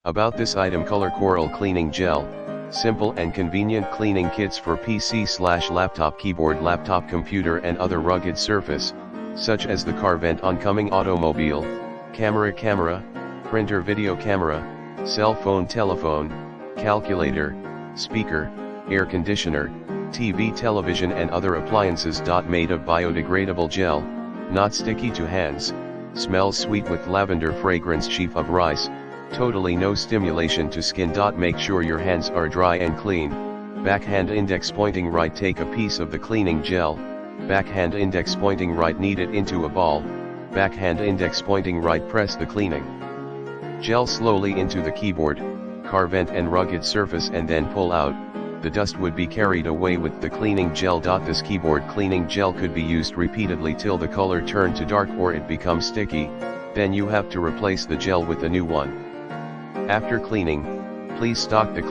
About this item: Color Coral Cleaning Gel. Simple and convenient cleaning kits for PC/laptop, keyboard, laptop, computer and other rugged surface, such as the car, vent, oncoming automobile, camera, printer, video camera, cell phone, telephone, calculator, speaker, air conditioner, TV, television and other appliances. Made of biodegradable gel, not sticky to hands, smells sweet with lavender fragrance, sheaf of rice, totally no stimulation to skin. Make sure your hands are dry and clean. Backhand index pointing right, take a piece of the cleaning gel, backhand index pointing right, knead it into a ball, backhand index pointing right, press the cleaning gel slowly into the keyboard, car, vent and rugged surface and then pull out. The dust would be carried away with the cleaning gel. This keyboard cleaning gel could be used repeatedly till the color turn to dark or it becomes sticky, then you have to replace the gel with a new one. After cleaning, please stock the